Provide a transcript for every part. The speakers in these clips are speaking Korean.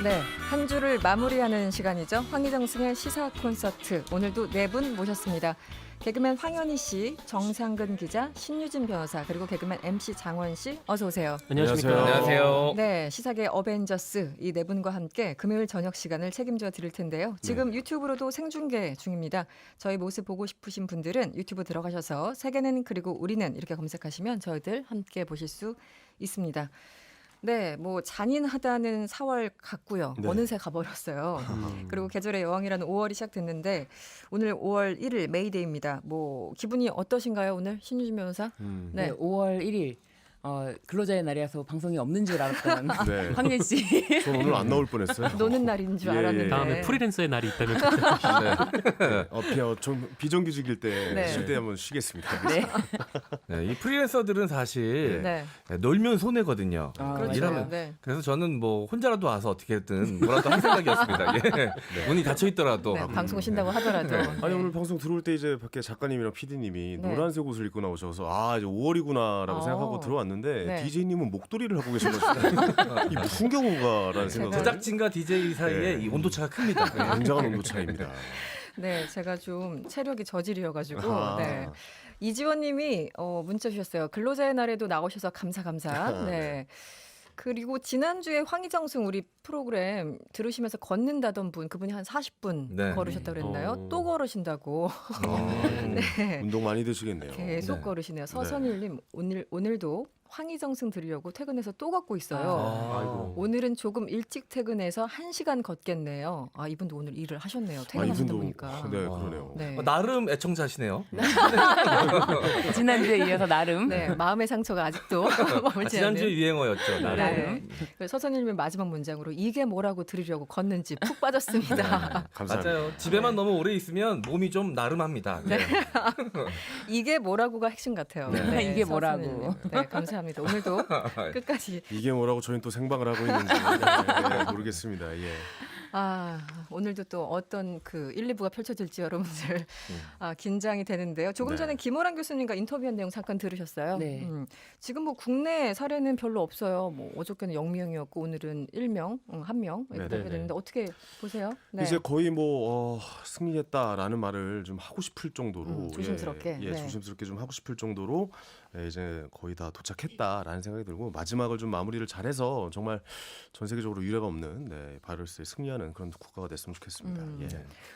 네, 한 주를 마무리하는 시간이죠. 황희정승의 시사 콘서트. 오늘도 네 분 모셨습니다. 개그맨 황현희 씨, 정상근 기자, 신유진 변호사, 그리고 개그맨 MC 장원 씨, 어서 오세요. 안녕하십니까. 안녕하세요. 네, 시사계 어벤져스 이 네 분과 함께 금요일 저녁 시간을 책임져 드릴 텐데요. 지금 유튜브로도 생중계 중입니다. 저희 모습 보고 싶으신 분들은 유튜브 들어가셔서 세계는 그리고 우리는 이렇게 검색하시면 저희들 함께 보실 수 있습니다. 네, 뭐 잔인하다는 4월 같고요. 네. 어느새 가버렸어요. 그리고 계절의 여왕이라는 5월이 시작됐는데 오늘 5월 1일 메이데이입니다. 뭐 기분이 어떠신가요 오늘 신유진 변호사? 네, 5월 1일 근로자의 날이라서 방송이 없는 줄 알았던 네. 황현 씨. 전 오늘 안 나올 뻔했어요. 노는 날인 줄 예, 예. 알았는데. 다음에 프리랜서의 날이 있다면 좀 비정규직일 때 네. 쉴 때 한번 쉬겠습니다. 네. 네, 이 프리랜서들은 사실 네, 놀면 손해거든요. 그렇죠. 일하면. 네. 그래서 저는 뭐 혼자라도 와서 어떻게든 뭐라도 할 생각이었습니다. 예. 문이 닫혀 있더라도. 네, 방송 쉰다고 하더라도. 아니 오늘 방송 들어올 때 이제 밖에 작가님이랑 PD님이 네. 노란색 옷을 입고 나오셔서 아 이제 5월이구나라고 생각하고 들어왔는데 네. DJ님은 목도리를 하고 계셔가지고 이 무슨 경우가라는 생각을 제작진과 DJ 사이에 네. 이 온도차가 큽니다. 굉장한 온도 차이입니다. 네, 제가 좀 체력이 저질이어가지고. 아하. 네. 이지원님이 문자 주셨어요. 근로자의 날에도 나오셔서 감사. 네. 그리고 지난주에 황희정승 우리 프로그램 들으시면서 걷는다던 분, 그분이 한 40분 네. 걸으셨다고 그랬나요? 또 걸으신다고. 네. 운동 많이 되시겠네요. 계속 네. 걸으시네요. 서선일님 오늘도 황희정승 들으려고 퇴근해서 또 걷고 있어요. 아이고. 오늘은 조금 일찍 퇴근해서 1시간 걷겠네요. 아, 이분도 오늘 일을 하셨네요. 퇴근하신다 보니까. 네 그러네요. 네. 나름 애청자시네요. 지난주에 이어서 나름. 네, 마음의 상처가 아직도 머물지 지난주 않는. 유행어였죠. 나름. 네. 그래서 서선일님 마지막 문장으로 이게 뭐라고 들으려고 걷는지 푹 빠졌습니다. 감사합니다. 맞아요. 집에만 너무 오래 있으면 몸이 좀 나름합니다. 네. 이게 뭐라고가 핵심 같아요. 네. 이게 뭐라고. 서선일님. 네, 감사합니다. 오늘도 끝까지. 이게 뭐라고 저희는 또 생방을 하고 있는지 네, 모르겠습니다. 예. 아, 오늘도 또 어떤 그 1, 2부가 펼쳐질지 여러분들 긴장이 되는데요. 조금 네. 전에 김호란 교수님과 인터뷰한 내용 잠깐 들으셨어요? 네. 지금 뭐 국내 사례는 별로 없어요. 뭐 어저께는 0명이었고 오늘은 1명, 1명 이렇게 네, 네, 되는데 어떻게 보세요? 네. 이제 거의 뭐 승리했다라는 말을 좀 하고 싶을 정도로 조심스럽게. 예, 네. 조심스럽게 좀 하고 싶을 정도로 이제 거의 다 도착했다라는 생각이 들고 마지막을 좀 마무리를 잘해서 정말 전 세계적으로 유례가 없는 바이러스에 승리하는 그런 국가가 됐으면 좋겠습니다. 예.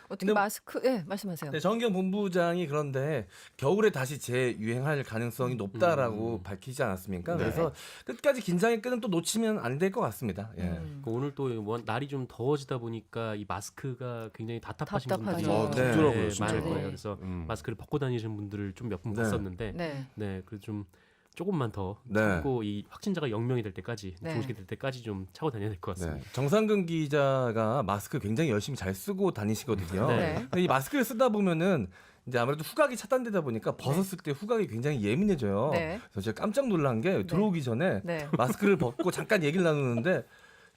어떻게 근데- 마스크? 예, 말씀하세요. 네, 정경 본부장이 그런데 겨울에 다시 재유행할 가능성이 높다라고 밝히지 않았습니까? 네. 그래서 끝까지 긴장의 끈은 또 놓치면 안 될 것 같습니다. 예. 그 오늘 또 날이 좀 더워지다 보니까 이 마스크가 굉장히 답답하신 분들이 답답하죠. 덥더라고요, 네, 진짜. 많을 네. 거예요. 그래서 마스크를 벗고 다니시는 분들을 좀 몇 분 네. 봤었는데, 네. 네, 그래서 좀 조금만 더 네. 참고 이 확진자가 0명이 될 때까지, 네. 종식이 될 때까지 좀 차고 다녀야 될 것 같습니다. 네. 정상근 기자가 마스크 굉장히 열심히 잘 쓰고 다니시거든요. 네. 네. 근데 이 마스크를 쓰다 보면은 이제 아무래도 후각이 차단되다 보니까 벗었을 때 후각이 굉장히 예민해져요. 네. 그래서 제가 깜짝 놀란 게 들어오기 전에 네. 마스크를 벗고 잠깐 얘기를 나누는데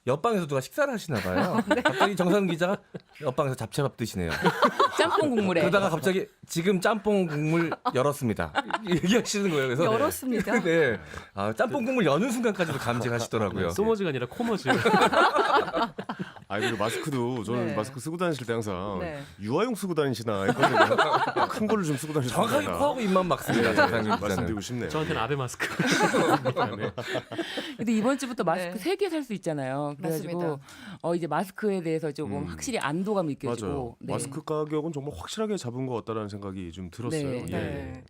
옆방에서 누가 식사를 하시나 봐요. 갑자기 정상근 기자가 옆방에서 잡채밥 드시네요. 짬뽕 국물에. 그러다가 갑자기 지금 짬뽕 국물 열었습니다. 얘기하시는 거예요. 그래서 열었습니다. 네. 짬뽕 국물 여는 순간까지도 감지하시더라고요. 소머즈가 아니라 코머즈. 그리고 마스크도 저는 네. 마스크 쓰고 다니실 때 항상 네. 유아용 쓰고 다니시나 했거든요. 큰 거를 좀 쓰고 다니시나 정확하게 코하고 입만 막습니다. 정상근 기자는. 말씀드리고 싶네요. 저한테는 아베 마스크. 네. 근데 이번 주부터 마스크 네. 3개 살 수 있잖아요. 그래가지고 이제 마스크에 대해서 조금 확실히 안도감이 느껴지고. 맞아요. 네. 마스크 가격은 정말 확실하게 잡은 것 같다라는 생각이 좀 들었어요. 네. 예. 네.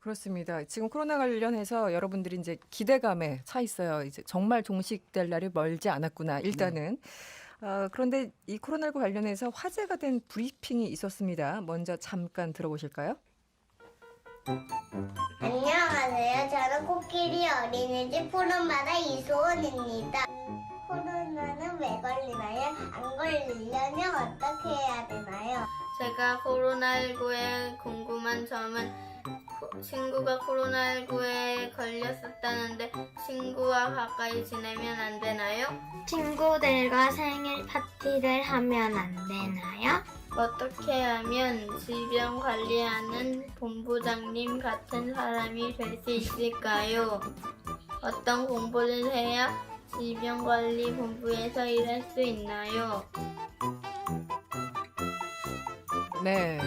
그렇습니다. 지금 코로나 관련해서 여러분들이 이제 기대감에 차 있어요. 이제 정말 종식될 날이 멀지 않았구나. 일단은. 그런데 이 코로나19 관련해서 화제가 된 브리핑이 있었습니다. 먼저 잠깐 들어보실까요? 안녕하세요. 저는 코끼리 어린이집 푸른바다 이소은입니다. 코로나는 왜 걸리나요? 안 걸리려면 어떻게 해야 되나요? 제가 코로나19에 궁금한 점은 친구가 코로나19에 걸렸었다는데 친구와 가까이 지내면 안 되나요? 친구들과 생일 파티를 하면 안 되나요? 어떻게 하면 질병 관리하는 본부장님 같은 사람이 될 수 있을까요? 어떤 공부를 해야 질병관리본부에서 일할 수 있나요? 네.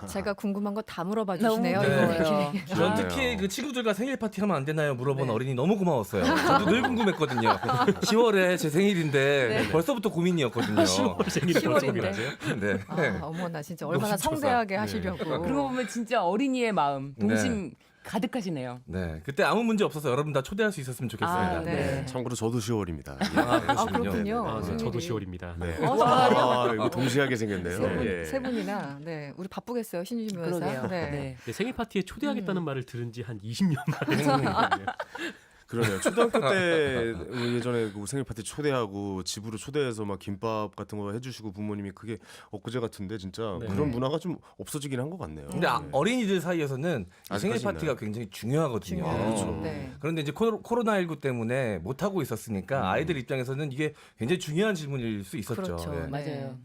제가 궁금한 거 다 물어봐 주시네요. 너무 이거 궁금해요. 이렇게. 전 네. 특히 그 친구들과 생일 파티 하면 안 되나요? 물어본 네. 어린이 너무 고마웠어요. 저도 늘 궁금했거든요. 10월에 제 생일인데 네. 벌써부터 고민이었거든요. 10월 생일에 벌써 10월인데. 고민하세요? 네. 아, 어머나 진짜 얼마나 너무 좋다. 성대하게 네. 하시려고. 그러고 보면 진짜 어린이의 마음, 동심 가득하시네요. 네. 그때 아무 문제 없어서 여러분 다 초대할 수 있었으면 좋겠습니다. 아, 네. 참고로 저도 10월입니다. 아, 그렇군요. 아, 네, 무슨 저도 일이. 10월입니다. 네. 어, 정말요? 아, 이거 동시하게 생겼네요. 세 분이나. 네. 우리 바쁘겠어요. 신유진 변호사. 그러게요. 네. 네. 네, 생일 파티에 초대하겠다는 말을 들은 지 한 20년 만에 그러네요. 초등학교 때 예전에 그 생일 파티 초대하고 집으로 초대해서 막 김밥 같은 거 해주시고 부모님이 그게 엊그제 같은데 진짜 네. 그런 문화가 좀 없어지긴 한 것 같네요. 근데 네. 어린이들 사이에서는 이 생일 아직까지 파티가 있나요? 굉장히 중요하거든요. 중요해요. 그렇죠. 네. 그런데 이제 코로나19 때문에 못 하고 있었으니까 아이들 입장에서는 이게 굉장히 중요한 질문일 수 있었죠. 그렇죠. 네. 맞아요.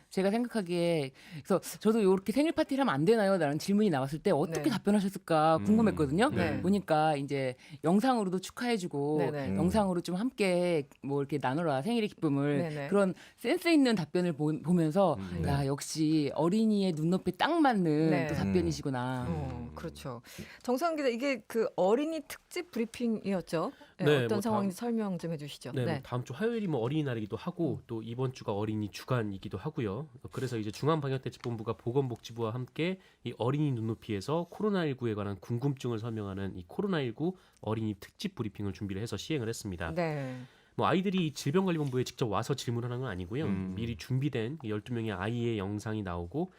제가 생각하기에 그래서 저도 이렇게 생일 파티를 하면 안 되나요? 라는 질문이 나왔을 때 어떻게 네. 답변하셨을까 궁금했거든요. 네. 보니까 이제 영상으로도 축하해주고 네네. 영상으로 좀 함께 뭐 이렇게 나누라 생일의 기쁨을 네네. 그런 센스 있는 답변을 보면서 네. 야 역시 어린이의 눈높이에 딱 맞는 네. 또 답변이시구나. 그렇죠. 정상 기자 이게 그 어린이 특집 브리핑이었죠. 네, 네, 어떤 뭐 상황인지 설명 좀 해주시죠. 네, 뭐 다음 주 화요일이 뭐 어린이날이기도 하고 또 이번 주가 어린이 주간이기도 하고요. 그래서 이제 중앙방역대책본부가 보건복지부와 함께 이 어린이 눈높이에서 코로나19에 관한 궁금증을 설명하는 이 코로나19 어린이 특집 브리핑을 준비를 해서 시행을 했습니다. 네. 뭐 아이들이 이 질병관리본부에 직접 와서 질문하는 건 아니고요. 음. 미리 준비된 12명의 아이의 영상이 나오고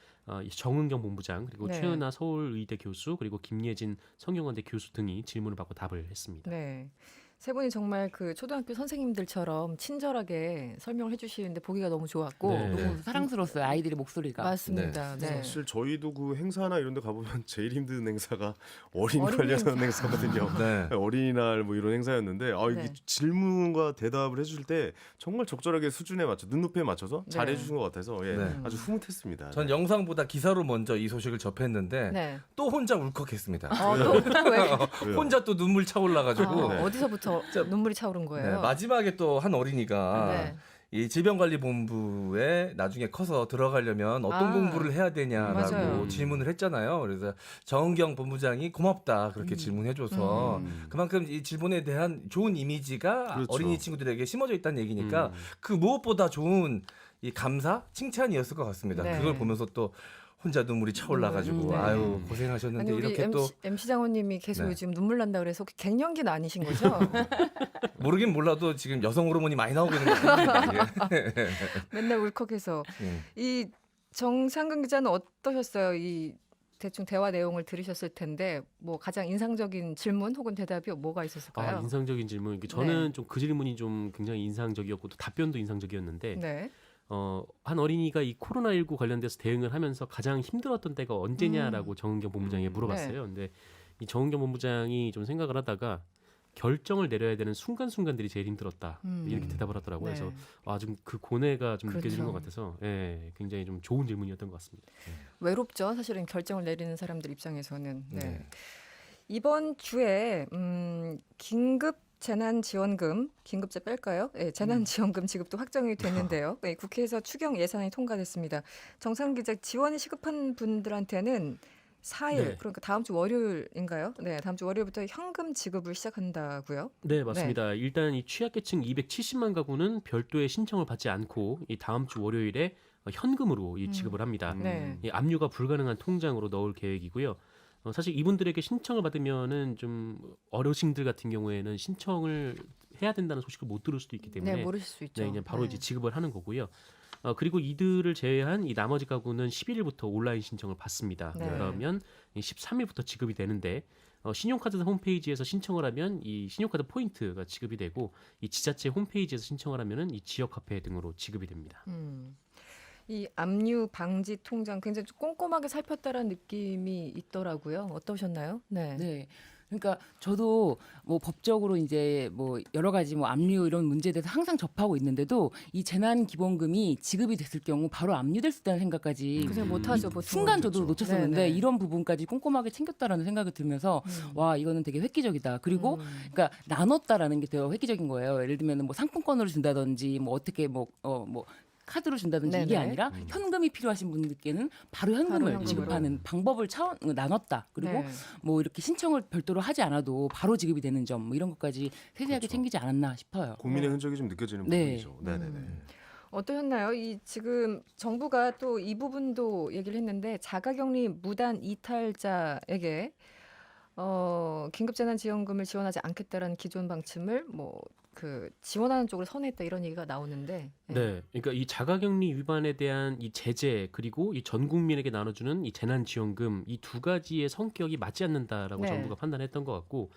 이 정은경 본부장 그리고 네. 최은하 서울의대 교수 그리고 김예진 성균관대 교수 등이 질문을 받고 답을 했습니다. 네. 세 분이 정말 그 초등학교 선생님들처럼 친절하게 설명을 해주시는데 보기가 너무 좋았고. 네. 너무 사랑스러웠어요 아이들의 목소리가. 맞습니다. 네. 사실 저희도 그 행사나 이런 데 가보면 제일 힘든 행사가 어린이 어린이 관련한 행사거든요. 네. 어린이날 뭐 이런 행사였는데 이게 네. 질문과 대답을 해주실 때 정말 적절하게 수준에 맞춰 눈높이에 맞춰서 네. 잘해주신 것 같아서 예, 네. 아주 흐뭇했습니다. 전 영상보다 기사로 먼저 이 소식을 접했는데 네. 또 혼자 울컥했습니다. 또 왜? 왜요? 혼자 또 눈물 차올라가지고 네. 어디서부터 눈물이 차오른 거예요? 네, 마지막에 또 한 어린이가 네. 이 질병관리본부에 나중에 커서 들어가려면 어떤 아, 공부를 해야 되냐라고 맞아요. 질문을 했잖아요. 그래서 정은경 본부장이 고맙다 그렇게 질문해줘서 그만큼 이 질본에 대한 좋은 이미지가 그렇죠. 어린이 친구들에게 심어져 있다는 얘기니까 음. 그 무엇보다 좋은 이 감사, 칭찬이었을 것 같습니다. 네. 그걸 보면서 또 혼자 눈물이 차올라가지고 네. 아유 고생하셨는데 아니 우리 이렇게 또 MC 장호님이 계속 네. 요즘 눈물 난다 그래서 혹시 갱년기는 아니신 거죠? 모르긴 몰라도 지금 여성 호르몬이 많이 나오고 있는 것 같습니다. 예. 맨날 울컥해서 이 정상근 기자는 어떠셨어요? 이 대충 대화 내용을 들으셨을 텐데 뭐 가장 인상적인 질문 혹은 대답이 뭐가 있었을까요? 인상적인 질문. 저는 좀 그 질문이 좀 굉장히 인상적이었고 또 답변도 인상적이었는데 네. 한 어린이가 이 코로나19 관련돼서 대응을 하면서 가장 힘들었던 때가 언제냐라고 정은경 본부장이 물어봤어요. 근데 이 정은경 본부장이 좀 생각을 하다가 결정을 내려야 되는 순간순간들이 제일 힘들었다. 이렇게 대답을 하더라고요. 네. 그래서 좀 그 고뇌가 좀 느껴지는 그렇죠. 것 같아서 굉장히 좀 좋은 질문이었던 것 같습니다. 외롭죠. 사실은 결정을 내리는 사람들 입장에서는. 네. 네. 이번 주에 긴급 재난지원금, 긴급제 뺄까요? 네, 재난지원금 지급도 확정이 됐는데요. 네, 국회에서 추경 예산이 통과됐습니다. 정상 기자 지원이 시급한 분들한테는 4일, 네. 그러니까 다음 주 월요일인가요? 네, 다음 주 월요일부터 현금 지급을 시작한다고요? 네, 맞습니다. 일단 이 취약계층 270만 가구는 별도의 신청을 받지 않고 이 다음 주 월요일에 현금으로 이 지급을 합니다. 네. 이 압류가 불가능한 통장으로 넣을 계획이고요. 사실 이분들에게 신청을 받으면은 좀 어르신들 같은 경우에는 신청을 해야 된다는 소식을 못 들을 수도 있기 때문에 네, 모르실 수 있죠. 네, 그냥 바로 네. 이제 지급을 하는 거고요. 그리고 이들을 제외한 이 나머지 가구는 11일부터 온라인 신청을 받습니다. 네. 그러면 13일부터 지급이 되는데 신용카드 홈페이지에서 신청을 하면 이 신용카드 포인트가 지급이 되고 이 지자체 홈페이지에서 신청을 하면은 이 지역화폐 등으로 지급이 됩니다. 이 압류 방지 통장 굉장히 좀 꼼꼼하게 살폈다라는 느낌이 있더라고요. 어떠셨나요? 네. 네. 그러니까 저도 뭐 법적으로 이제 뭐 여러 가지 뭐 압류 이런 문제에 대해서 항상 접하고 있는데도 이 재난 기본금이 지급이 됐을 경우 바로 압류될 수 있다는 생각까지 그 생각 못하죠 보통. 순간 저도 놓쳤었는데 네네. 이런 부분까지 꼼꼼하게 챙겼다라는 생각이 들면서 와 이거는 되게 획기적이다. 그리고 그러니까 나눴다라는 게 되게 획기적인 거예요. 예를 들면 뭐 상품권으로 준다든지 뭐 어떻게 뭐 카드로 준다든지 이게 네네. 아니라 현금이 필요하신 분들께는 바로 현금을 현금으로. 지급하는 방법을 나눴다. 그리고 네. 뭐 이렇게 신청을 별도로 하지 않아도 바로 지급이 되는 점 뭐 이런 것까지 세세하게 그렇죠. 챙기지 않았나 싶어요. 국민의 흔적이 좀 느껴지는 네. 부분이죠. 네네네. 어떠셨나요? 이 지금 정부가 또 이 부분도 얘기를 했는데 자가격리 무단 이탈자에게 긴급재난지원금을 지원하지 않겠다라는 기존 방침을 뭐 그 지원하는 쪽을 선회했다 이런 얘기가 나오는데. 네, 그러니까 이 자가격리 위반에 대한 이 제재 그리고 이 전 국민에게 나눠주는 이 재난지원금 이 두 가지의 성격이 맞지 않는다라고 네. 정부가 판단했던 것 같고,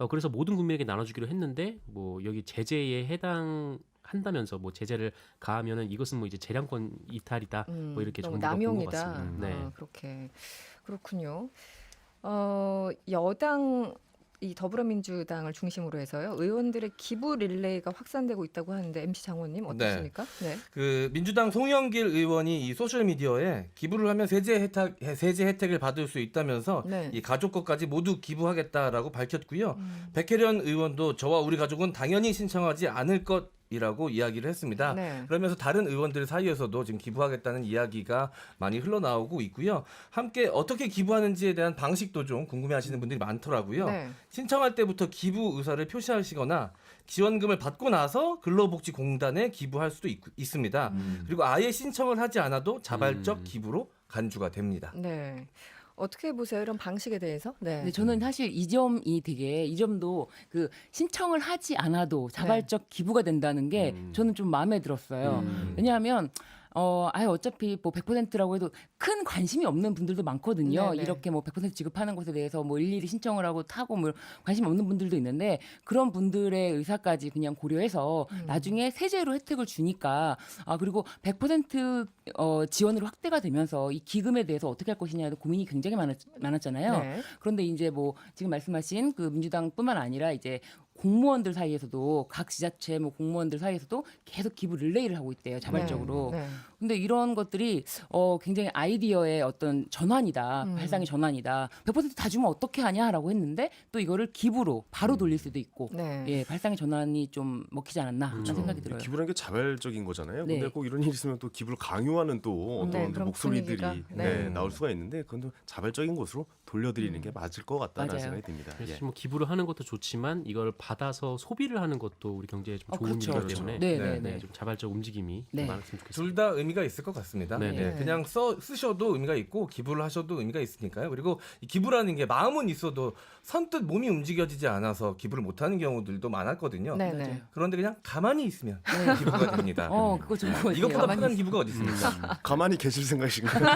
그래서 모든 국민에게 나눠주기로 했는데 뭐 여기 제재에 해당한다면서 뭐 제재를 가하면은 이것은 뭐 이제 재량권 이탈이다 뭐 이렇게 너무 정부가 본것 남용이다. 같습니다. 네. 그렇게 그렇군요. 여당 이 더불어민주당을 중심으로 해서요 의원들의 기부 릴레이가 확산되고 있다고 하는데 MC 장원님 어떠십니까? 네. 그 민주당 송영길 의원이 이 소셜 미디어에 기부를 하면 세제 혜택을 받을 수 있다면서 네. 이 가족 것까지 모두 기부하겠다라고 밝혔고요. 백혜련 의원도 저와 우리 가족은 당연히 신청하지 않을 것이라고 이야기를 했습니다. 네. 그러면서 다른 의원들 사이에서도 지금 기부하겠다는 이야기가 많이 흘러나오고 있고요. 함께 어떻게 기부하는지에 대한 방식도 좀 궁금해하시는 분들이 많더라고요. 네. 신청할 때부터 기부 의사를 표시하시거나 지원금을 받고 나서 근로복지공단에 기부할 수도 있습니다. 그리고 아예 신청을 하지 않아도 자발적 기부로 간주가 됩니다. 네. 어떻게 보세요? 이런 방식에 대해서? 네. 근데 저는 사실 이 점도 그 신청을 하지 않아도 자발적 기부가 된다는 게 저는 좀 마음에 들었어요. 왜냐하면 아예 어차피 뭐 100%라고 해도 큰 관심이 없는 분들도 많거든요. 네네. 이렇게 뭐 100% 지급하는 것에 대해서 뭐 일일이 신청을 하고 타고 뭐 관심이 없는 분들도 있는데 그런 분들의 의사까지 그냥 고려해서 나중에 세제로 혜택을 주니까 그리고 100% 지원으로 확대가 되면서 이 기금에 대해서 어떻게 할 것이냐에 고민이 굉장히 많았잖아요. 네. 그런데 이제 뭐 지금 말씀하신 그 민주당뿐만 아니라 이제 공무원들 사이에서도 각 지자체 뭐 공무원들 사이에서도 계속 기부 릴레이를 하고 있대요 자발적으로. 네. 근데 이런 것들이 굉장히 아이디어의 어떤 전환이다, 발상의 전환이다. 100%다 주면 어떻게 하냐라고 했는데 또 이거를 기부로 바로 돌릴 수도 있고, 네. 예, 발상의 전환이 좀 먹히지 않았나 하는 생각이 들어요. 기부라는 게 자발적인 거잖아요. 네. 근데 꼭 이런 일이 있으면 또 기부를 강요하는 또 네, 어떤 그런 목소리들이 분위기가, 네. 나올 수가 있는데 그건 또 자발적인 곳으로 돌려드리는 게 맞을 것 같다는 맞아요. 생각이 듭니다. 그래서 예. 뭐 기부를 하는 것도 좋지만 이걸 받아서 소비를 하는 것도 우리 경제에 좀 좋은 그렇죠. 일이기 때문에 네, 네, 네, 네. 좀 자발적 움직임이 네. 많았으면 좋겠습니다. 둘 다 의미가 있을 것 같습니다. 네, 네, 네. 그냥 쓰셔도 의미가 있고 기부를 하셔도 의미가 있으니까요. 그리고 이 기부라는 게 마음은 있어도 선뜻 몸이 움직여지지 않아서 기부를 못하는 경우들도 많았거든요. 네. 맞아요. 네. 그런데 그냥 가만히 있으면 기부가 됩니다. 그거 좋은 것 같아요. 이것보다 가만히 편한 기부가 어디 있습니까? 가만히 계실 생각이신가요?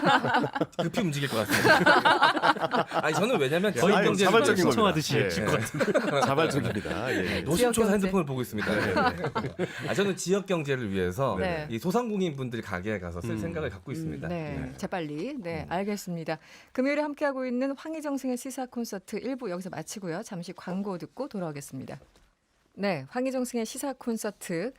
급히 움직일 것 같습니다. 아니 저는 왜냐면 지역 아니, 경제를 자발적인 겁니다. 신청하듯이 예. 하실 것 같은데. 자발적입니다. 예. 노심초사 경제. 핸드폰을 보고 있습니다. 네. 저는 지역 경제를 위해서 네. 이 소상공인 분들 가게에 가서 쓸 생각을 갖고 있습니다. 네, 재빨리. 네, 알겠습니다. 금요일에 함께하고 있는 황희정승의 시사 콘서트 1부 여기서 마치고요. 잠시 광고 듣고 돌아오겠습니다. 네, 황희정승의 시사 콘서트.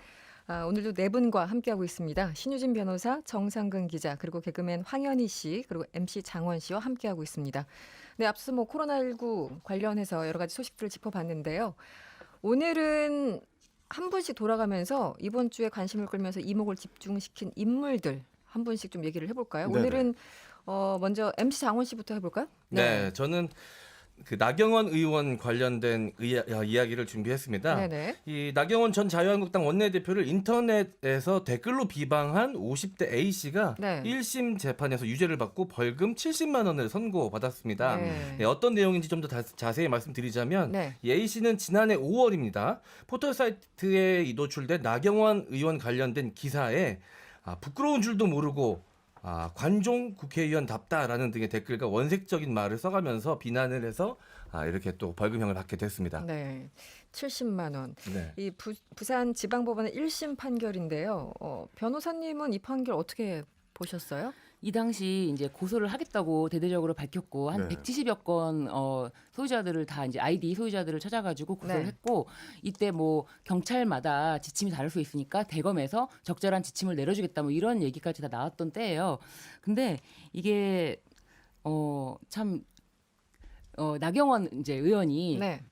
오늘도 네 분과 함께하고 있습니다. 신유진 변호사, 정상근 기자, 그리고 개그맨 황현희 씨, 그리고 MC 장원 씨와 함께하고 있습니다. 네, 앞서 뭐 코로나19 관련해서 여러 가지 소식들을 짚어봤는데요. 오늘은 한 분씩 돌아가면서 이번 주에 관심을 끌면서 이목을 집중시킨 인물들 한 분씩 좀 얘기를 해볼까요? 네네. 오늘은 먼저 MC 장원 씨부터 해볼까요? 네, 저는 그 나경원 의원 관련된 이야기를 준비했습니다. 네네. 이 나경원 전 자유한국당 원내대표를 인터넷에서 댓글로 비방한 50대 A 씨가 네. 1심 재판에서 유죄를 받고 벌금 70만 원을 선고받았습니다. 네. 네, 어떤 내용인지 좀 더 자세히 말씀드리자면 네. 이 A 씨는 지난해 5월입니다. 포털 사이트에 노출된 나경원 의원 관련된 기사에 부끄러운 줄도 모르고 관종 국회의원답다라는 등의 댓글과 원색적인 말을 써가면서 비난을 해서 이렇게 또 벌금형을 받게 됐습니다. 네. 70만 원. 네. 이 부산 지방법원의 1심 판결인데요. 변호사님은 이 판결 어떻게 보셨어요? 이 당시 이제 고소를 하겠다고 대대적으로 밝혔고 한 네. 170여 건 소유자들을 다 이제 아이디 소유자들을 찾아가지고 고소를 네. 했고 이때 뭐 경찰마다 지침이 다를 수 있으니까 대검에서 적절한 지침을 내려주겠다 뭐 이런 얘기까지 다 나왔던 때예요. 근데 이게 참 나경원 이제 의원이 네.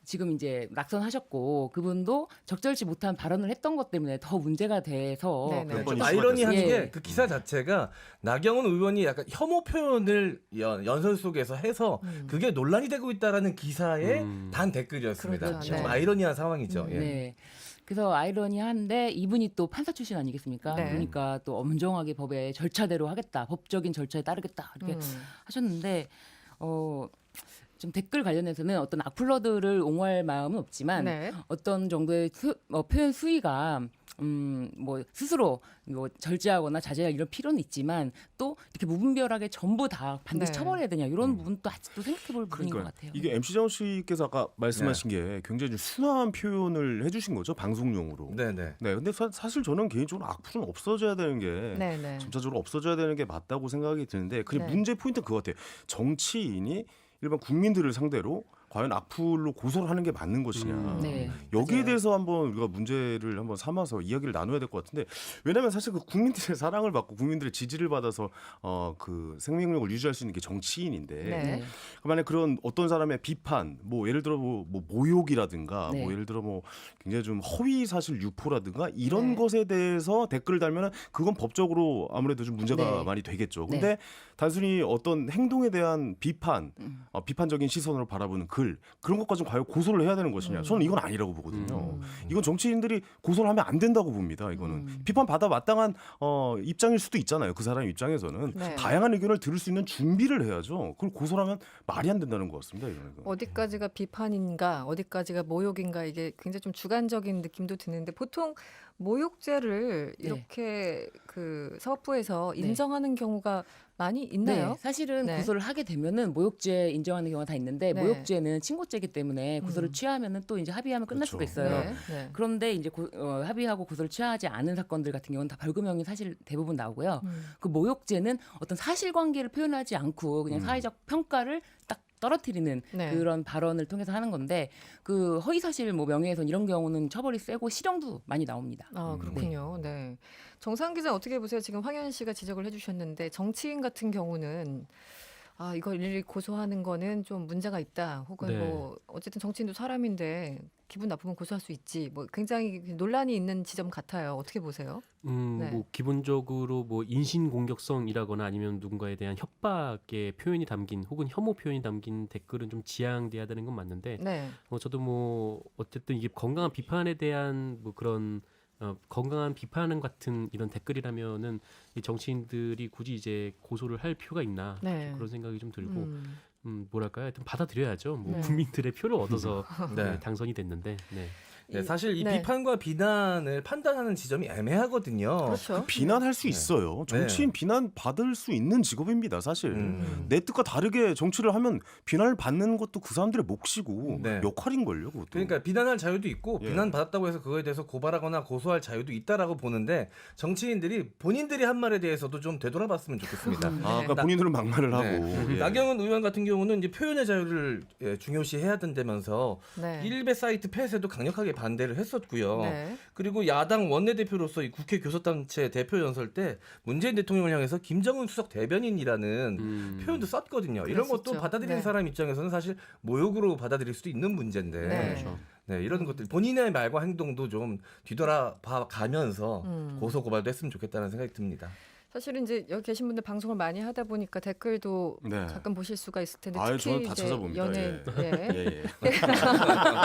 지금 이제 낙선하셨고 그분도 적절치 못한 발언을 했던 것 때문에 더 문제가 돼서 네네. 몇 좀 번이 아이러니한 예. 게 그 기사 자체가 나경원 의원이 약간 혐오 표현을 연설 속에서 해서 그게 논란이 되고 있다라는 기사의 단 댓글이었습니다. 그렇죠. 좀 네. 아이러니한 상황이죠. 예. 네. 그래서 아이러니한데 이분이 또 판사 출신 아니겠습니까? 네. 그러니까 또 엄정하게 법의 절차대로 하겠다, 법적인 절차에 따르겠다 이렇게 하셨는데 좀 댓글 관련해서는 어떤 악플러들을 옹호할 마음은 없지만 네. 어떤 정도의 표현 수위가 뭐 스스로 뭐 절제하거나 자제할 이런 필요는 있지만 또 이렇게 무분별하게 전부 다 반드시 네. 처벌해야 되냐 이런 부분도 아직도 생각해볼 부분인 것 같아요. 이게 MC 정우 씨께서 아까 말씀하신 게 굉장히 좀 순화한 표현을 해주신 거죠, 방송용으로. 네네. 네, 근데 사실 저는 개인적으로 악플은 없어져야 되는 게 네, 네. 점차적으로 없어져야 되는 게 맞다고 생각이 드는데 그냥 네. 문제 포인트는 그거 같아요. 정치인이 일반 국민들을 상대로 과연 악플로 고소를 하는 게 맞는 것이냐. 네. 여기에 맞아요. 대해서 한번 우리가 문제를 한번 삼아서 이야기를 나눠야 될 것 같은데 왜냐하면 사실 그 국민들의 사랑을 받고 국민들의 지지를 받아서 그 생명력을 유지할 수 있는 게 정치인인데 네. 만약 그런 어떤 사람의 비판, 뭐 예를 들어 뭐 모욕이라든가, 네. 뭐 예를 들어 뭐 굉장히 좀 허위 사실 유포라든가 이런 네. 것에 대해서 댓글을 달면은 그건 법적으로 아무래도 좀 문제가 네. 많이 되겠죠. 네. 근데 단순히 어떤 행동에 대한 비판, 비판적인 시선으로 바라보는 글 그런 것까지 과연 고소를 해야 되는 것이냐? 저는 이건 아니라고 보거든요. 이건 정치인들이 고소를 하면 안 된다고 봅니다. 이거는 비판 받아 마땅한 입장일 수도 있잖아요. 그 사람 입장에서는 네. 다양한 의견을 들을 수 있는 준비를 해야죠. 그걸 고소를 하면 말이 안 된다는 것 같습니다. 이거는. 어디까지가 비판인가, 어디까지가 모욕인가 이게 굉장히 좀 주관적인 느낌도 드는데 보통 모욕죄를 네. 이렇게 그 사법부에서 네. 인정하는 경우가 많이 있나요? 네, 사실은 네. 고소를 하게 되면은 모욕죄 인정하는 경우가 다 있는데 네. 모욕죄는 친고죄이기 때문에 고소를 음. 취하면은 또 이제 합의하면 끝날 그렇죠. 수가 있어요. 네. 네. 그런데 이제 합의하고 고소를 취하지 않은 사건들 같은 경우는 다 벌금형이 사실 대부분 나오고요. 그 모욕죄는 어떤 사실관계를 표현하지 않고 그냥 사회적 평가를 딱 떨어뜨리는 네. 그런 발언을 통해서 하는 건데 그 허위사실 뭐 명예훼손 이런 경우는 처벌이 세고 실형도 많이 나옵니다. 아 그렇군요. 네. 정상 기자 어떻게 보세요? 지금 황현 씨가 지적을 해주셨는데 정치인 같은 경우는 이걸 일일이 고소하는 거는 좀 문제가 있다. 혹은 네. 뭐 어쨌든 정치인도 사람인데 기분 나쁘면 고소할 수 있지. 뭐 굉장히 논란이 있는 지점 같아요. 어떻게 보세요? 네. 뭐 기본적으로 뭐 인신 공격성이라거나 아니면 누군가에 대한 협박의 표현이 담긴 혹은 혐오 표현이 담긴 댓글은 좀 지양돼야 되는 건 맞는데 네. 저도 뭐 어쨌든 이게 건강한 비판에 대한 뭐 그런 건강한 비판 같은 이런 댓글이라면은 이 정치인들이 굳이 이제 고소를 할 필요가 있나 네. 그런 생각이 좀 들고 음. 뭐랄까요? 하여튼 받아들여야죠. 뭐 네. 국민들의 표를 얻어서 네. 당선이 됐는데. 네. 네, 사실 이 네. 비판과 비난을 판단하는 지점이 애매하거든요. 그렇죠. 비난할 수 네. 있어요. 정치인 네. 비난 받을 수 있는 직업입니다. 사실 네. 내 뜻과 다르게 정치를 하면 비난을 받는 것도 그 사람들의 몫이고 네. 역할인걸요. 그것도. 그러니까 비난할 자유도 있고 예. 비난받았다고 해서 그거에 대해서 고발하거나 고소할 자유도 있다라고 보는데 정치인들이 본인들이 한 말에 대해서도 좀 되돌아봤으면 좋겠습니다. 그러니까 본인들은 막말을 하고. 네. 예. 나경원 의원 같은 경우는 이제 표현의 자유를 중요시해야 된다면서 네. 일베 사이트 폐쇄도 강력하게 반대를 했었고요. 네. 그리고 야당 원내대표로서 이 국회 교섭단체 대표 연설 때 문재인 대통령을 향해서 김정은 수석 대변인이라는 표현도 썼거든요. 이런 것도 그랬었죠. 받아들이는 네. 사람 입장에서는 사실 모욕으로 받아들일 수도 있는 문제인데 네. 그렇죠. 네, 이런 것들 본인의 말과 행동도 좀 뒤돌아봐 가면서 고소 고발도 했으면 좋겠다는 생각이 듭니다. 사실은 이제 여기 계신 분들 방송을 많이 하다 보니까 댓글도 네. 가끔 보실 수가 있을 텐데 아유, 특히 저는 다 이제 찾아봅니다. 연예 예, 예.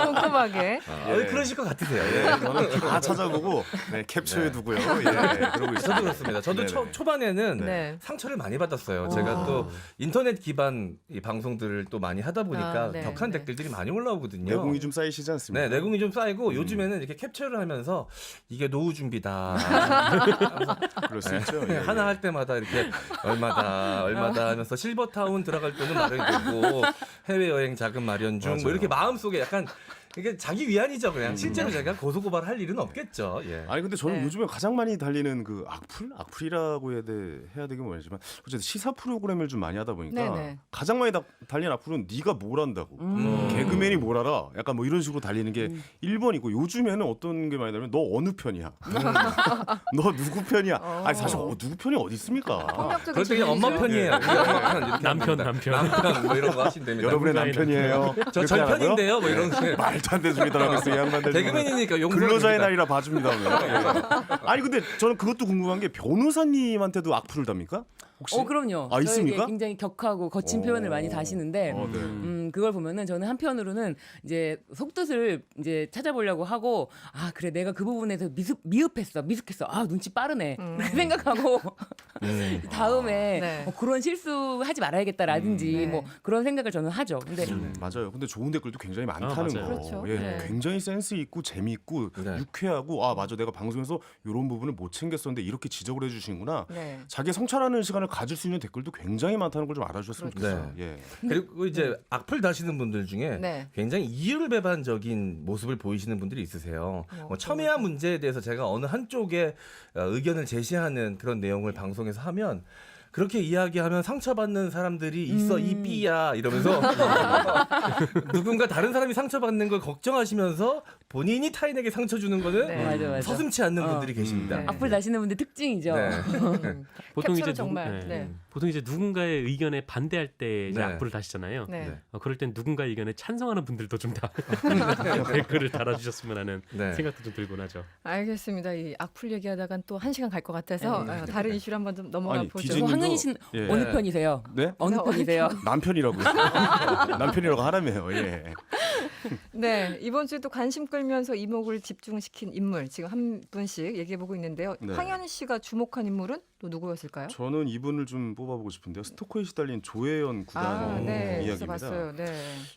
꼼꼼하게 아, 그러실 것 같으세요. 예, 예. 저는 다 찾아보고 그렇고요. 예, 그러고 있습니다. 저도 그렇습니다. 저도 네네. 초반에는 네. 상처를 많이 받았어요. 제가 또 인터넷 기반 이 방송들을 또 많이 하다 보니까 네, 격한 네. 댓글들이 많이 올라오거든요. 내공이 좀 쌓이시지 않습니까? 네, 내공이 좀 쌓이고 요즘에는 이렇게 캡처를 하면서 이게 노후 준비다. 그럴 수 있죠. 예, 예. 하나 할 때마다 이렇게 얼마다 하면서 실버타운 들어갈 돈은 마련이 되고 해외여행 자금 마련 중 뭐 맞아요. 이렇게 마음속에 약간 이게 자기 위안이죠, 그냥. 실제로 제가 고소고발 할 일은 없겠죠. 예. 아니 근데 저는 네. 요즘에 가장 많이 달리는 그 악플이라고 해야 되긴 뭐냐지만 어쨌든 시사 프로그램을 좀 많이 하다 보니까 네네. 가장 많이 달리는 악플은 네가 뭘 안다고 개그맨이 뭘 알아 약간 뭐 이런 식으로 달리는 게 1번이고 요즘에는 어떤 게 많이 달리면 너 어느 편이야 너 누구 편이야 아니 사실 누구 편이 어디 있습니까 폭력적인 그럴 때 그냥 엄마 질문이죠. 편이에요. 우리 엄마 편 이렇게 남편, 합니다. 남편. 남편 뭐 이런 거 하시면 됩니다. 여러분의 남자의 남편이에요 저 저희 편인데요, 뭐 이런 거. 말도 안 되는 소리 하고 있어 이 양반들 개그맨이니까 용서. 근로자의 날이라 봐줍니다. 예. 아니 근데 저는 그것도 궁금한 게 변호사님한테도 악플을 답니까? 혹시? 그럼요. 아, 있습니까? 저에게 굉장히 격하고 거친 표현을 많이 다시는데 네. 그걸 보면은 저는 한편으로는 이제 속뜻을 이제 찾아보려고 하고 아 그래 내가 그 부분에서 미흡했어 아 눈치 빠르네 그렇게 생각하고 다음에 네. 그런 실수하지 말아야겠다라든지 네. 뭐 그런 생각을 저는 하죠. 근데 맞아요. 근데 좋은 댓글도 굉장히 많다는 맞아요. 거. 그렇죠. 예, 네. 굉장히 센스 있고 재미있고 네. 유쾌하고 아 맞아 내가 방송에서 이런 부분을 못 챙겼었는데 이렇게 지적을 해주시는구나. 네. 자기 성찰하는 시간을 가질 수 있는 댓글도 굉장히 많다는 걸 좀 알아주셨으면 그렇죠. 좋겠어요. 예. 그리고 이제 악플 다시는 분들 중에 네. 굉장히 이율배반적인 모습을 보이시는 분들이 있으세요. 뭐 첨예한 문제에 대해서 제가 어느 한쪽에 의견을 제시하는 그런 내용을 방송에서 하면 그렇게 이야기하면 상처받는 사람들이 있어 이 삐야 이러면서 누군가 다른 사람이 상처받는 걸 걱정하시면서 본인이 타인에게 상처 주는 거는 네. 맞아. 서슴치 않는 분들이 계십니다. 네. 악플 다시는 분들 특징이죠. 네. 보통 캡처를 이제 정말, 누구, 네. 보통 이제 누군가의 의견에 반대할 때 이제 네. 악플을 다시잖아요. 네. 네. 그럴 땐 누군가의 의견에 찬성하는 분들도 좀 다 댓글을 달아주셨으면 하는 네. 생각도 좀 들곤 하죠. 알겠습니다. 이 악플 얘기하다간 또 1시간 갈 것 같아서 다른 이슈로 한번 좀 넘어가 아니, 보죠. 디제이님도- 황은희 씨는 예. 어느 편이세요? 네? 어느 편이세요? 남편이라고요. 남편이라고 하라며요. 예. 네, 이번 주에 또 관심 끌면서 이목을 집중시킨 인물 지금 한 분씩 얘기해 보고 있는데요. 네. 황현 씨가 주목한 인물은 또 누구였을까요? 저는 이분을 좀 뽑아보고 싶은데요. 스토커에 시달린 조혜연 구단 네, 이야기입니다. 봤어요. 네.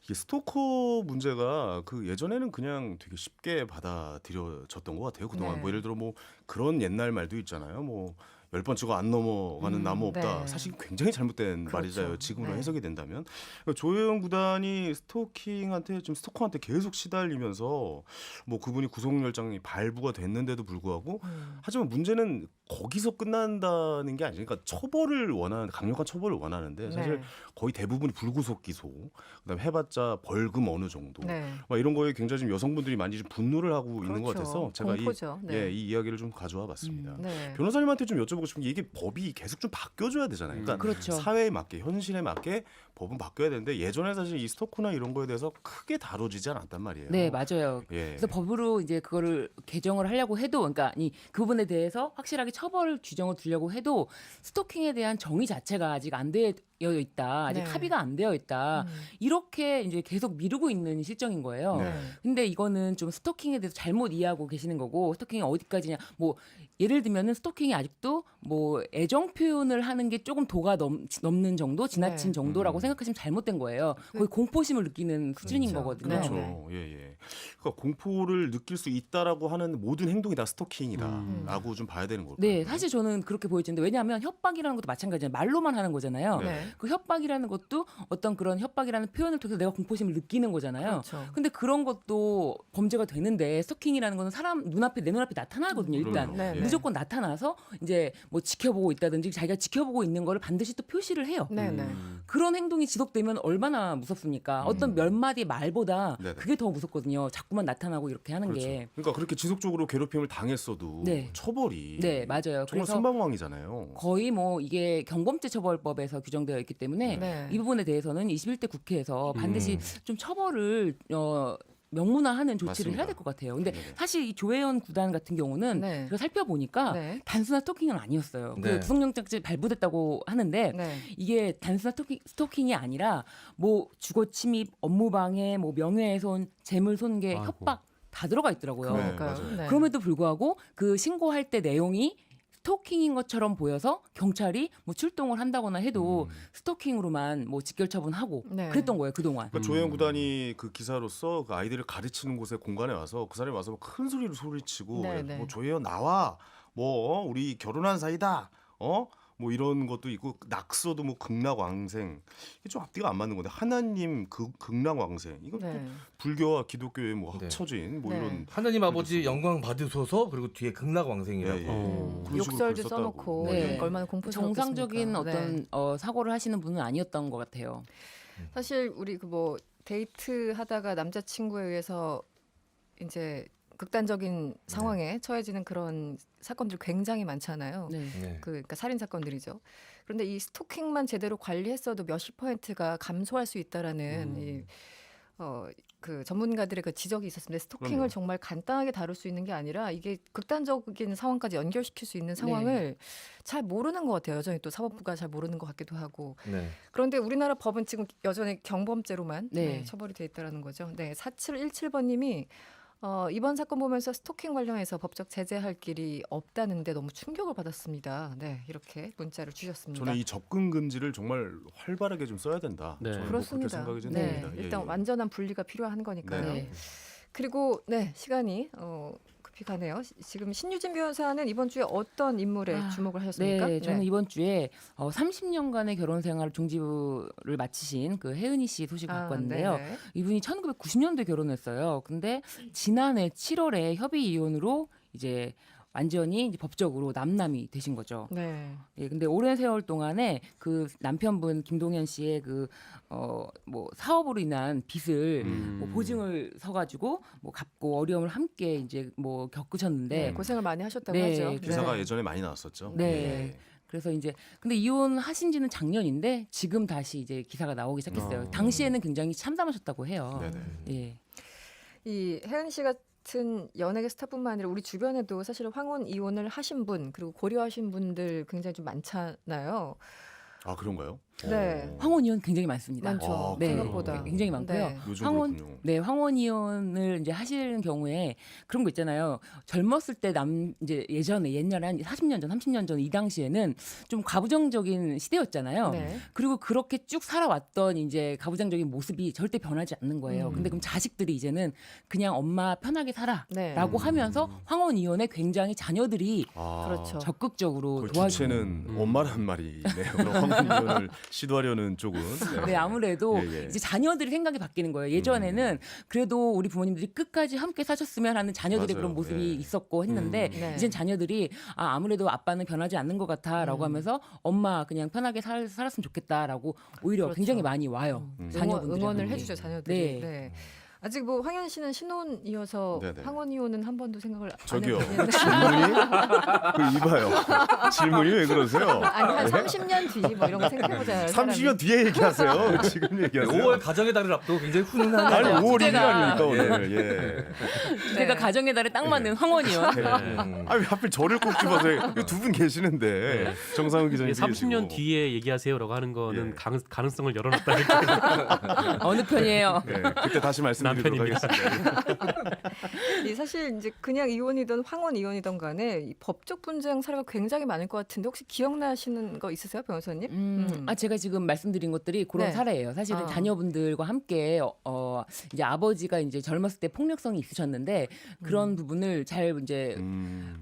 이게 스토커 문제가 그 예전에는 그냥 되게 쉽게 받아들여졌던 것 같아요. 그동안 네. 뭐 예를 들어 뭐 그런 옛날 말도 있잖아요. 뭐 10번 치고 안 넘어가는 나무 없다. 네. 사실 굉장히 잘못된 그렇죠. 말이잖아요. 지금으로 네. 해석이 된다면. 그러니까 조혜연 구단이 스토커한테 계속 시달리면서 뭐 그분이 구속영장이 발부가 됐는데도 불구하고 하지만 문제는 거기서 끝난다는 게 아니니까 강력한 처벌을 원하는데 사실 네. 거의 대부분이 불구속 기소, 그다음에 해봤자 벌금 어느 정도, 네. 막 이런 거에 굉장히 좀 여성분들이 많이 좀 분노를 하고 있는 것 그렇죠. 같아서 제가 공포죠. 이 이야기를 좀 가져와 봤습니다. 네. 변호사님한테 좀 여쭤보고 싶은 게 이게 법이 계속 좀 바뀌어줘야 되잖아요. 그러니까 그렇죠. 사회에 맞게, 현실에 맞게 법은 바뀌어야 되는데 예전에 사실 이 스토커나 이런 거에 대해서 크게 다뤄지지 않았단 말이에요. 네, 맞아요. 예. 그래서 법으로 이제 그거를 개정을 하려고 해도, 그러니까 그 부분에 대해서 확실하게 처벌 규정을 두려고 해도 스토킹에 대한 정의 자체가 아직 안 되어 있다, 아직 네. 합의가 안 되어 있다, 이렇게 이제 계속 미루고 있는 실정인 거예요. 네. 근데 이거는 좀 스토킹에 대해서 잘못 이해하고 계시는 거고, 스토킹이 어디까지냐, 뭐 예를 들면은 스토킹이 아직도 뭐 애정 표현을 하는 게 조금 도가 넘는 정도, 지나친 네. 정도라고 생각하시면 잘못된 거예요. 거의 공포심을 느끼는 수준인 그렇죠. 거거든요. 그렇죠. 네. 예, 예. 그러니까 공포를 느낄 수 있다라고 하는 모든 행동이 다 스토킹이다라고 좀 봐야 되는 걸까요? 네, 사실 저는 그렇게 보여지는데, 왜냐하면 협박이라는 것도 마찬가지잖아요. 말로만 하는 거잖아요. 네. 그 협박이라는 것도 어떤 그런 협박이라는 표현을 통해서 내가 공포심을 느끼는 거잖아요. 그렇죠. 근데 그런 것도 범죄가 되는데, 스토킹이라는 거는 사람 내 눈앞에 나타나거든요. 일단 그럼요. 네, 네. 무조건 나타나서 이제 뭐 지켜보고 있다든지 자기가 지켜보고 있는 거를 반드시 또 표시를 해요. 네, 네. 그런 행동이 지속되면 얼마나 무섭습니까? 어떤 몇 마디 말보다 네네. 그게 더 무섭거든요. 자꾸만 나타나고 이렇게 하는 그렇죠. 게. 그러니까 그렇게 지속적으로 괴롭힘을 당했어도 네. 처벌이 네, 맞아요. 정말 그래서 선방망이잖아요. 거의 뭐 이게 경범죄 처벌법에서 규정되어 있기 때문에 네. 이 부분에 대해서는 21대 국회에서 반드시 좀 처벌을 명문화하는 조치를 맞습니다. 해야 될 것 같아요. 근데 네네. 사실 이 조혜연 구단 같은 경우는 네. 제가 살펴보니까 네. 단순한 스토킹은 아니었어요. 네. 그 구속영장죄 발부됐다고 하는데 네. 이게 단순한 스토킹이 아니라 뭐 주거 침입, 업무방해, 뭐 명예훼손, 재물 손괴, 아이고. 협박 다 들어가 있더라고요. 네, 그러니까요. 맞아요. 네. 그럼에도 불구하고 그 신고할 때 내용이 스토킹인 것처럼 보여서 경찰이 뭐 출동을 한다거나 해도 스토킹으로만 뭐 직결 처분하고 네. 그랬던 거예요, 그동안. 그러니까 조혜연 구단이 그 기사로서 그 아이들을 가르치는 곳에 공간에 와서 그 사람이 와서 뭐큰 소리로 소리치고 네, 네. 뭐 조혜연 나와 뭐 우리 결혼한 사이다 뭐 이런 것도 있고 낙서도 뭐 극락왕생 이게 좀 앞뒤가 안 맞는 건데 하나님 극락왕생 이건 또 네. 불교와 기독교의 뭐 네. 합쳐진 뭐 네. 이런 하나님 아버지 영광 받으소서 그리고 뒤에 극락왕생이라고. 예, 예. 어. 그런 식으로 욕설도 글 썼다고. 써놓고 네. 이런 거 얼마나 공포스럽겠습니까. 정상적인 네. 어떤 사고를 하시는 분은 아니었던 것 같아요. 사실 우리 그 뭐 데이트 하다가 남자친구에 의해서 이제 극단적인 상황에 처해지는 그런 사건들 굉장히 많잖아요. 네. 네. 그러니까 살인 사건들이죠. 그런데 이 스토킹만 제대로 관리했어도 몇십 %가 감소할 수 있다라는 그 전문가들의 그 지적이 있었습니다. 스토킹을 그럼요. 정말 간단하게 다룰 수 있는 게 아니라 이게 극단적인 상황까지 연결시킬 수 있는 상황을 잘 모르는 것 같아요. 여전히 또 사법부가 잘 모르는 것 같기도 하고. 네. 그런데 우리나라 법은 지금 여전히 경범죄로만 네. 처벌이 돼 있다는 거죠. 네, 4717번님이 이번 사건 보면서 스토킹 관련해서 법적 제재할 길이 없다는데 너무 충격을 받았습니다. 네, 이렇게 문자를 주셨습니다. 저는 이 접근 금지를 정말 활발하게 좀 써야 된다. 네. 저는 뭐 그렇습니다. 그렇게 생각이 좀 네, 듭니다. 예, 일단 예. 완전한 분리가 필요한 거니까요. 네. 그리고 네, 시간이 급히 가네요. 지금 신유진 변호사는 이번 주에 어떤 인물에 주목을 하셨습니까? 네, 저는 이번 주에 30년간의 결혼 생활 종지부를 마치신 그 혜은이 씨 소식을 갖고 왔는데요. 네네. 이분이 1990년도에 결혼했어요. 근데 지난해 7월에 협의 이혼으로 이제 완전히 이제 법적으로 남남이 되신 거죠. 네. 예, 근데 오랜 세월 동안에 그 남편분 김동현 씨의 그 뭐 사업으로 인한 빚을 뭐 보증을 서가지고 뭐 갚고 어려움을 함께 이제 뭐 겪으셨는데 네, 고생을 많이 하셨다고 네, 하죠. 기사가 네. 예전에 많이 나왔었죠. 네. 예. 그래서 이제 근데 이혼하신 지는 작년인데 지금 다시 이제 기사가 나오기 시작했어요. 당시에는 굉장히 참담하셨다고 해요. 네네. 예. 이 혜은 씨 같은 연예계 스타뿐만 아니라 우리 주변에도 사실 황혼 이혼을 하신 분 그리고 고려하신 분들 굉장히 좀 많잖아요. 아 그런가요? 네. 어. 황혼 이혼 굉장히 많습니다. 많죠. 아, 네, 생각보다. 굉장히 많고요. 네. 요즘 황혼 그렇군요. 네, 황혼 이혼을 이제 하시는 경우에 그런 거 있잖아요. 젊었을 때 이제 옛날에 한 40년 전, 30년 전 이 당시에는 좀 가부장적인 시대였잖아요. 네. 그리고 그렇게 쭉 살아왔던 이제 가부장적인 모습이 절대 변하지 않는 거예요. 근데 그럼 자식들이 이제는 그냥 엄마 편하게 살아라고 네. 하면서 황혼 이혼에 굉장히 자녀들이 아, 그렇죠. 적극적으로 거의 도와주는. 주체는 엄마란 말이네요. 황혼 이혼을 시도하려는 쪽은. 네, 아무래도 예, 예. 이제 자녀들이 생각이 바뀌는 거예요. 예전에는 그래도 우리 부모님들이 끝까지 함께 사셨으면 하는 자녀들의 맞아요. 그런 모습이 예. 있었고 했는데 네. 이젠 자녀들이 아무래도 아빠는 변하지 않는 것 같아라고 하면서 엄마 그냥 편하게 살았으면 좋겠다라고 오히려 그렇죠. 굉장히 많이 와요. 자녀분들이. 응원을 해주죠 자녀들이. 네. 네. 아직 뭐 황현 씨는 신혼이어서 네네. 황혼 이혼은 한 번도 생각을 안 저기요. 해보겠는데. 질문이 그 이봐요. 질문이 왜 그러세요? 아니 한 30년 뒤 뭐 이런 거 생각해보잖아요. 30년 뒤에 얘기하세요. 지금 얘기하세요. 5월 가정의 달을 앞두고 굉장히 훈훈한 아니 5월 1일 주제가- 아닙니까 오늘? 예. 제가 가정의 달에 딱 맞는 황혼 이혼. 아니 왜 하필 저를 꼭 집어서 두 분 계시는데 정상훈 기자님 30년 뒤에 얘기하세요라고 하는 거는 예. 가능성을 열어놨다니까. 어느 편이에요? 네, 그때 다시 말씀드리도록 남편입니다. 하겠습니다. 이 사실 이제 그냥 이혼이든 황혼 이혼이든 간에 이 법적 분쟁 사례가 굉장히 많을 것 같은데 혹시 기억나시는 거 있으세요, 변호사님? 제가 지금 말씀드린 것들이 그런 네. 사례예요. 사실은 아. 자녀분들과 함께 이제 아버지가 이제 젊었을 때 폭력성이 있으셨는데 그런 부분을 잘 이제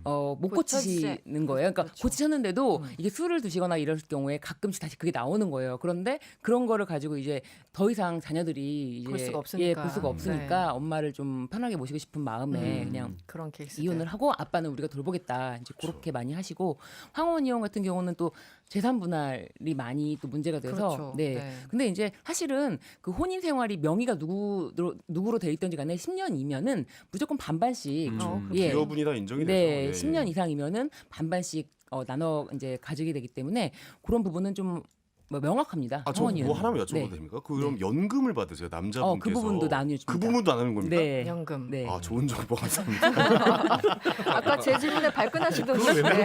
못 고치시는 거예요. 그러니까 그렇죠. 고치셨는데도 이게 술을 드시거나 이럴 경우에 가끔씩 다시 그게 나오는 거예요. 그런데 그런 거를 가지고 이제 더 이상 자녀들이 이제 볼 수가 없으니까. 볼 수가 없으니까 엄마를 좀 편하게 모시고 싶은 마음에 그냥 그런 케이스. 이혼을 하고 아빠는 우리가 돌보겠다 이제 그렇게 많이 하시고 황혼 이혼 같은 경우는 또 재산 분할이 많이 또 문제가 돼서 그렇죠. 네. 네. 근데 이제 사실은 그 혼인 생활이 명의가 누구로 돼 있던지 간에 10년이면은 무조건 반반씩 예. 기여분이 다 인정이 되죠. 네, 예, 예. 10년 이상이면은 반반씩 나눠 이제 가지게 되기 때문에 그런 부분은 좀 뭐 명확합니다. 아, 저 황혼 뭐 이혼은. 하나만 여쭤봐도 네. 됩니까? 그럼 연금을 받으세요, 남자분께서? 그 부분도 나뉘어줍니다. 그 부분도 안 하는 겁니까? 네. 연금. 네. 아, 좋은 정보 감사합니다. 아까 제 질문에 발끈하시던데. 네.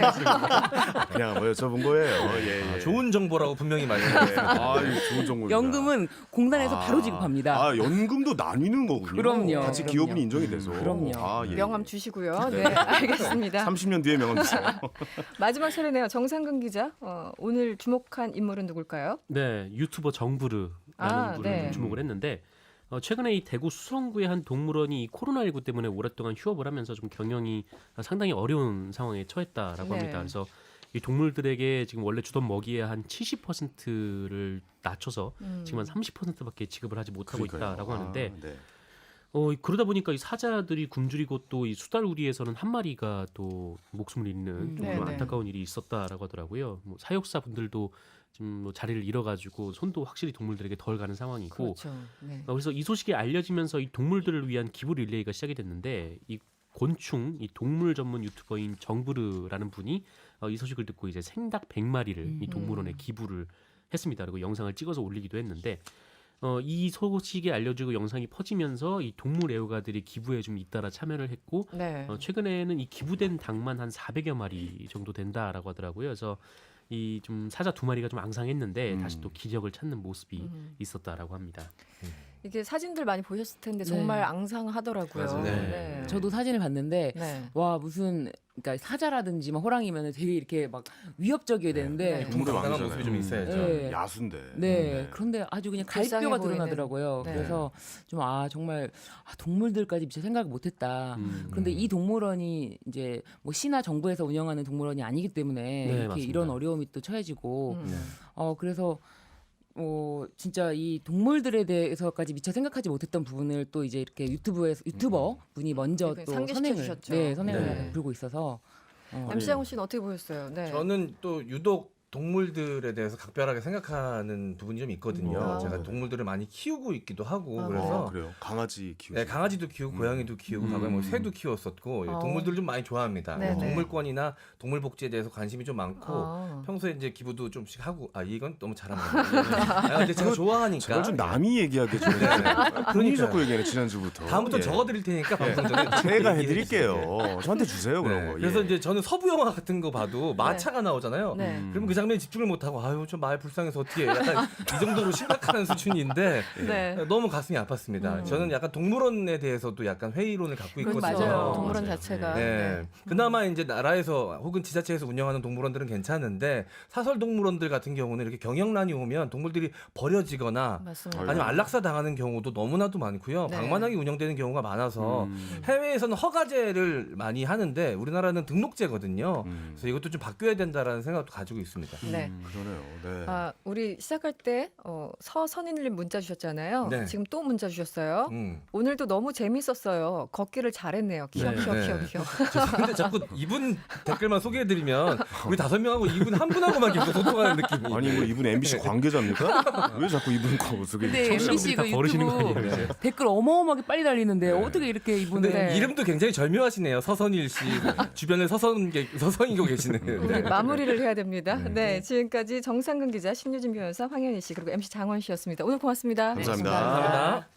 그냥 뭐 여쭤본 거예요. 예, 예. 좋은 정보라고 분명히 말씀하셨어요. 아, 이거 좋은 정보입니다. 연금은 공단에서 바로 지급합니다. 아, 연금도 나뉘는 거군요. 그럼요. 같이 그럼요. 기여분이 인정이 돼서. 그럼요. 아, 예. 명함 주시고요. 네, 알겠습니다. 30년 뒤에 명함 주세요. 마지막 차례네요. 정상근 기자. 오늘 주목한 인물은 누굴까요? 네, 유튜버 정부르라는 분을 네. 좀 주목을 했는데 최근에 이 대구 수성구의 한 동물원이 이 코로나19 때문에 오랫동안 휴업을 하면서 좀 경영이 상당히 어려운 상황에 처했다라고 네. 합니다. 그래서 이 동물들에게 지금 원래 주던 먹이의 한 70%를 낮춰서 지금 한 30%밖에 지급을 하지 못하고 그러니까요. 있다라고 하는데 네. 그러다 보니까 이 사자들이 굶주리고 또 이 수달우리에서는 한 마리가 또 목숨을 잃는 좀 네네. 안타까운 일이 있었다라고 하더라고요. 뭐 사육사 분들도 지금 뭐 자리를 잃어가지고 손도 확실히 동물들에게 덜 가는 상황이고 그렇죠. 네. 그래서 이 소식이 알려지면서 이 동물들을 위한 기부 릴레이가 시작이 됐는데 이 곤충, 이 동물 전문 유튜버인 정부르라는 분이 이 소식을 듣고 이제 생닭 100마리를 이 동물원에 기부를 했습니다. 그리고 영상을 찍어서 올리기도 했는데 이 소식이 알려지고 영상이 퍼지면서 이 동물 애호가들이 기부에 좀 잇따라 참여를 했고 네. 최근에는 이 기부된 닭만 한 400여 마리 정도 된다라고 하더라고요. 그래서 이 좀 사자 2마리가 좀 앙상했는데 다시 또 기적을 찾는 모습이 있었다라고 합니다. 이게 사진들 많이 보셨을 텐데 네. 정말 앙상하더라고요. 맞아요. 네. 저도 사진을 봤는데 네. 와 무슨 그러니까 사자라든지 막 호랑이면은 되게 이렇게 막 위협적이어야 되는데 네. 동물의 당당한 왕이잖아요. 모습이 좀 있어야죠. 네. 야수인데. 네, 그런데 아주 그냥 불쌍해 갈뼈가 보이는. 드러나더라고요. 네. 그래서 좀 정말 동물들까지 미처 생각을 못했다. 그런데 이 동물원이 이제 뭐 시나 정부에서 운영하는 동물원이 아니기 때문에 네, 이렇게 맞습니다. 이런 어려움이 또 처해지고 음. 그래서 진짜 이 동물들에 대해서까지 미처 생각하지 못했던 부분을 또 이제 이렇게 유튜버 분이 먼저 이렇게 또 상기시켜 선행을 주셨죠. 선행을 네. 부르고 있어서 MC 씨는 어떻게 보셨어요? 네. 저는 또 유독 동물들에 대해서 각별하게 생각하는 부분이 좀 있거든요. 아. 제가 동물들을 많이 키우고 있기도 하고 아, 그래서 그래요. 강아지 키우고. 네, 강아지도 키우고 고양이도 키우고 가끔 뭐 새도 키웠었고 어. 동물들 좀 많이 좋아합니다. 네네. 동물권이나 동물 복지에 대해서 관심이 좀 많고 아. 평소에 이제 기부도 좀씩 하고 이건 너무 잘하는 거예요. 근데 제가 좋아하니까 제발 좀 남이 얘기하게 좀 해주세요. 본인이 그러니까요. 자꾸 얘기하네 지난주부터. 다음부터 예. 적어드릴 테니까 방송 전에 제가 얘기해 해드릴게요. 주세요. 저한테 주세요 그런 네. 거. 그래서 예. 이제 저는 서부 영화 같은 거 봐도 마차가 나오잖아요. 네. 그러면 그 장면에 집중을 못하고 아유 좀 말 불쌍해서 어떻게 해. 약간 이 정도로 심각한 수준인데 네. 너무 가슴이 아팠습니다. 저는 약간 동물원에 대해서도 약간 회의론을 갖고 그건 있거든요. 맞아요. 동물원 맞아요. 자체가. 네. 그나마 이제 나라에서 혹은 지자체에서 운영하는 동물원들은 괜찮은데 사설 동물원들 같은 경우는 이렇게 경영난이 오면 동물들이 버려지거나 맞습니다. 아니면 안락사 당하는 경우도 너무나도 많고요. 네. 방만하게 운영되는 경우가 많아서 해외에서는 허가제를 많이 하는데 우리나라는 등록제거든요. 그래서 이것도 좀 바뀌어야 된다라는 생각도 가지고 있습니다. 네. 그러네요. 네. 우리 시작할 때 서선인님 문자 주셨잖아요. 네. 지금 또 문자 주셨어요. 음. 오늘도 너무 재밌었어요. 걷기를 잘했네요. 키어 네. 키어 네. 키어 키어. 근데 자꾸 이분 댓글만 소개해드리면 우리 5명하고 이분 한 분하고만 계속 소통하는 느낌이. 아니 뭐 이분 MBC 관계자입니까? 왜 자꾸 이분 거 소개? 근데 청취자분들이 MBC 다 그 버리시는 거 유튜브 아니에요? 댓글 어마어마하게 빨리 달리는데 어떻게 이렇게 이분을 네. 이름도 굉장히 절묘하시네요. 서선일 씨 주변에 서선이고 계시는. 우리 네. 마무리를 해야 됩니다. 네, 지금까지 정상근 기자, 신유진 변호사, 황현희 씨 그리고 MC 장원 씨였습니다. 오늘 고맙습니다. 감사합니다. 감사합니다.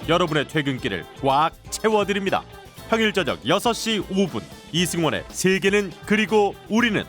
여러분의 퇴근길을 꽉 채워드립니다. 평일 저녁 6시 5분 이승원의 세계는 그리고 우리는